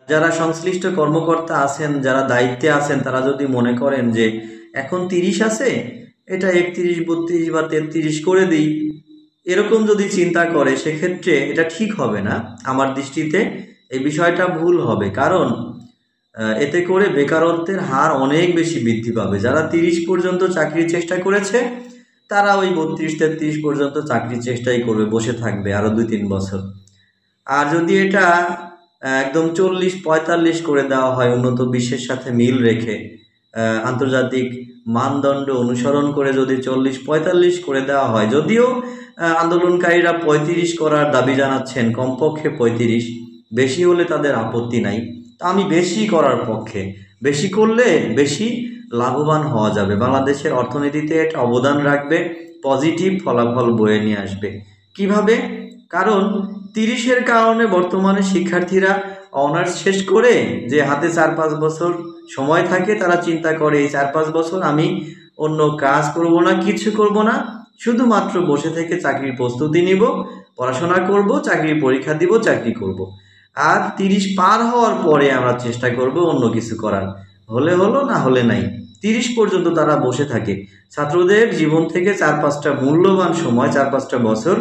যারা সংশ্লিষ্ট কর্মকর্তা আছেন, যারা দায়িত্বে আছেন, তারা যদি মনে করেন যে এখন 30 আছে, এটা 31, 32 বা 33 করে দিই, এরকম যদি চিন্তা করে, সেক্ষেত্রে এটা ঠিক হবে না। আমার দৃষ্টিতে এই বিষয়টা ভুল হবে, কারণ এতে করে বেকারত্বের হার অনেক বেশি বৃদ্ধি পাবে। যারা 30 পর্যন্ত চাকরির চেষ্টা করেছে, তারা ওই 32-33 পর্যন্ত চাকরির চেষ্টাই করবে, বসে থাকবে আরও 2-3 বছর। আর যদি এটা একদম 40-45 করে দেওয়া হয়, উন্নত বিশ্বের সাথে মিল রেখে, আন্তর্জাতিক মানদণ্ড অনুসরণ করে যদি 40-45 করে দেওয়া হয়, যদিও আন্দোলনকারীরা 35 করার দাবি জানাচ্ছেন, কমপক্ষে 35, বেশি হলে তাদের আপত্তি নাই। তা আমি বেশি করার পক্ষে। বেশি করলে বেশি লাভবান হওয়া যাবে, বাংলাদেশের অর্থনীতিতে এটা অবদান রাখবে, পজিটিভ ফলাফল বয়ে নিয়ে আসবে। কিভাবে? কারণ 30-এর কারণে বর্তমানে শিক্ষার্থীরা অনার্স শেষ করে যে হাতে 4-5 বছর সময় থাকে, তারা চিন্তা করে এই 4-5 বছর আমি অন্য কাজ করব না, কিছু করব না, শুধুমাত্র বসে থেকে চাকরির প্রস্তুতি নিব, পড়াশোনা করব, চাকরির পরীক্ষা দিব, চাকরি করব। আর 30 পার হওয়ার পরে আমরা চেষ্টা করব অন্য কিছু করার, হলে হলো, না হলে নাই। 30 পর্যন্ত তারা বসে থাকে। ছাত্রদের জীবন থেকে 4-5টা মূল্যবান সময়, 4-5টা বছর,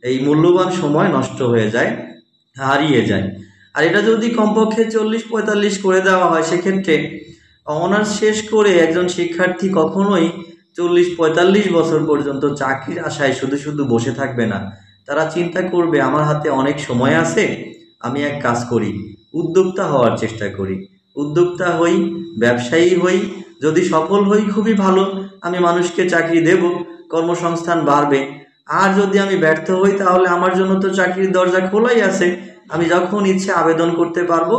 এই মূল্যবান সময় নষ্ট হয়ে যায়, হারিয়ে যায়। আর এটা যদি কমপক্ষে 40-45 করে দেওয়া হয়, সেক্ষেত্রে অনার্স শেষ করে একজন শিক্ষার্থী কখনোই 40-45 বছর পর্যন্ত চাকরির আশায় শুধু শুধু বসে থাকবে না। তারা চিন্তা করবে আমার হাতে অনেক সময় আছে, আমি এক কাজ করি, উদ্যোক্তা হওয়ার চেষ্টা করি, উদ্যোক্তা হই, ব্যবসায়ী হই। যদি সফল হই খুবই ভালো, আমি মানুষকে চাকরি দেব, কর্মসংস্থান বাড়বে। আর যদি আমি ব্যর্থ হই, তাহলে আমার জন্য তো চাকরির দরজা খোলাই আছে, আমি যখন ইচ্ছে আবেদন করতে পারবো,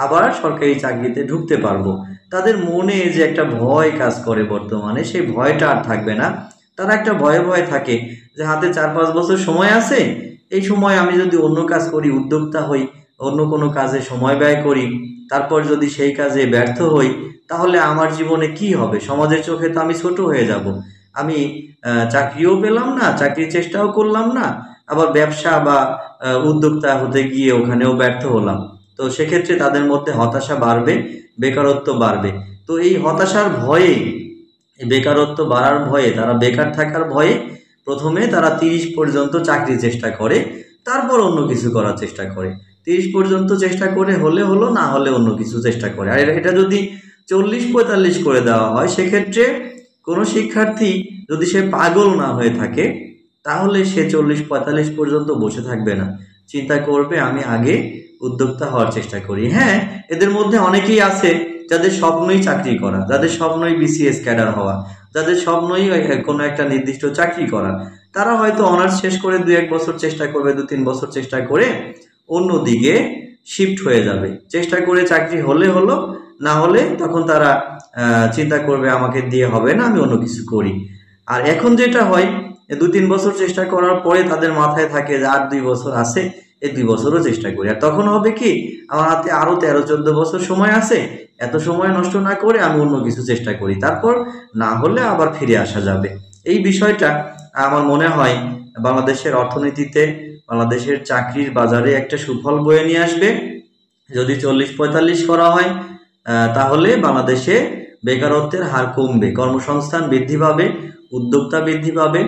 আবার সরকারি চাকরিতে ঢুকতে পারবো। তাদের মনে যে একটা ভয় কাজ করে বর্তমানে, সেই ভয়টা আর থাকবে না। তারা একটা ভয়ে ভয়ে থাকে যে হাতে 4-5 বছর সময় আছে, এই সময় আমি যদি অন্য কাজ করি, উদ্যোক্তা হই, অন্য কোনো কাজে সময় ব্যয় করি, তারপর যদি সেই কাজে ব্যর্থ হই, তাহলে আমার জীবনে কি হবে? সমাজের চোখে তো আমি ছোট হয়ে যাব। আমি চাকরিও পেলাম না, চাকরির চেষ্টাও করলাম না, আবার ব্যবসা বা উদ্যোক্তা হতে গিয়ে ওখানেও ব্যর্থ হলাম। তো সেক্ষেত্রে তাদের মধ্যে হতাশা বাড়বে, বেকারত্ব বাড়বে। তো এই হতাশার ভয়ে, বেকারত্ব বাড়ার ভয়ে, তারা বেকার থাকার ভয়ে প্রথমে তারা 30 পর্যন্ত চাকরি চেষ্টা করে, তারপর অন্য কিছু করার চেষ্টা করে। 30 পর্যন্ত চেষ্টা করে, হলে হলো, না হলে অন্য কিছু চেষ্টা করে। আর এটা যদি 40-45 করে দেওয়া হয়, সেক্ষেত্রে কোনো শিক্ষার্থী যদি সে পাগল না হয়ে থাকে, তাহলে সে 40-45 পর্যন্ত বসে থাকবে না, চিন্তা করবে আমি আগে উদ্যোক্তা হওয়ার চেষ্টা করি। হ্যাঁ, এদের মধ্যে অনেকেই আছে যাদের স্বপ্নই চাকরি করা, যাদের স্বপ্নই বিসিএস ক্যাডার হওয়া, যাদের স্বপ্নই কোনো একটা নির্দিষ্ট চাকরি করা। তারা হয়তো অনার্স শেষ করে 2-1 বছর চেষ্টা করবে, 2-3 বছর চেষ্টা করে অন্যদিকে শিফট হয়ে যাবে। চেষ্টা করে চাকরি হলে হলো, না হলে তখন তারা চিন্তা করবে আমাকে দিয়ে হবে না, আমি অন্য কিছু করি। আর এখন যেটা হয়, 2-3 বছর চেষ্টা করার পরে তাদের মাথায় থাকে যে আর 2 বছর আছে, এই 2 বছরও চেষ্টা করি। আর তখন হবে কি, আমার হাতে আরো 13-14 বছর সময় আছে, এত সময় নষ্ট না করে আমি অন্য কিছু চেষ্টা করি, তারপর না হলে আবার ফিরে আসা যাবে। এই বিষয়টা আমার মনে হয় বাংলাদেশের অর্থনীতিতে, বাংলাদেশের চাকরির বাজারে একটা সুফল বয়ে নিয়ে আসবে। যদি 40-45 করা হয়, তাহলে বাংলাদেশে বেকারত্বের হার কমবে, কর্মসংস্থান বৃদ্ধি পাবে, উদ্যোক্তা বৃদ্ধি পাবে,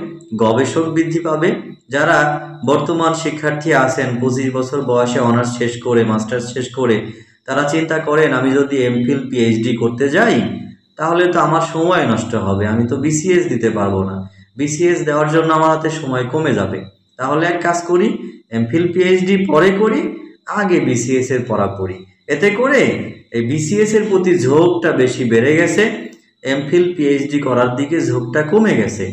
গবেষক বৃদ্ধি পাবে। যারা বর্তমান শিক্ষার্থী আছেন 25 বছর বয়সে অনার্স শেষ করে, মাস্টার্স শেষ করে, তারা চিন্তা করেন আমি যদি এমফিল পিএইচডি করতে যাই, তাহলে তো আমার সময় নষ্ট হবে, আমি তো বিসিএস দিতে পারবো না, বিসিএস দেওয়ার জন্য আমার হাতে সময় কমে যাবে। তাহলে এক কাজ করি, এমফিল পিএইচডি পরে করি, আগে বিসিএস এর পড়া করি। এতে করে এই বিসিএস এর প্রতি ঝোঁকটা বেশি বেড়ে গেছে, এমফিল পিএইচডি করার দিকে ঝোঁকটা কমে গেছে।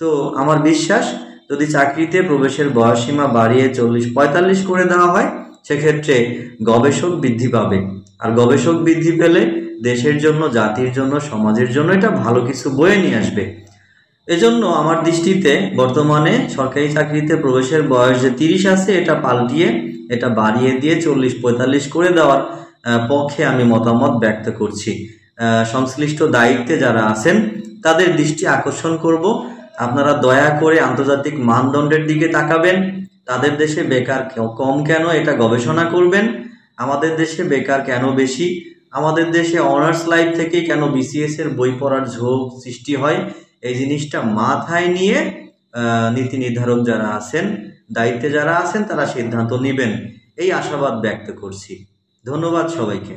তো আমার বিশ্বাস, যদি চাকরিতে প্রবেশের বয়সসীমা বাড়িয়ে 40-45 করে দেওয়া হয়, সেক্ষেত্রে গবেষক বৃদ্ধি পাবে। আর গবেষক বৃদ্ধি পেলে দেশের জন্য, জাতির জন্য, সমাজের জন্য এটা ভালো কিছু বয়ে নিয়ে আসবে। এজন্য আমার দৃষ্টিতে বর্তমানে সরকারি চাকরিতে প্রবেশের বয়স যে 30 আছে, এটা পাল্টিয়ে, এটা বাড়িয়ে দিয়ে 40-45 করে দেওয়ার পক্ষে আমি মতামত ব্যক্ত করছি। সংশ্লিষ্ট দায়িত্বে যারা আছেন তাদের দৃষ্টি আকর্ষণ করব, আপনারা দয়া করে আন্তর্জাতিক মানদণ্ডের দিকে তাকাবেন, তাদের দেশে বেকার কম কেন এটা গবেষণা করবেন। আমাদের দেশে বেকার কেন বেশি, আমাদের দেশে অনার্স লাইফ থেকেই কেন বিসিএস এর বই পড়ার ঝোঁক সৃষ্টি হয়, এই জিনিসটা মাথায় নিয়ে নীতি নির্ধারক যারা আছেন, দায়িত্বে যারা আছেন, তারা সিদ্ধান্ত নেবেন এই আশাবাদ ব্যক্ত করছি। ধন্যবাদ সবাইকে।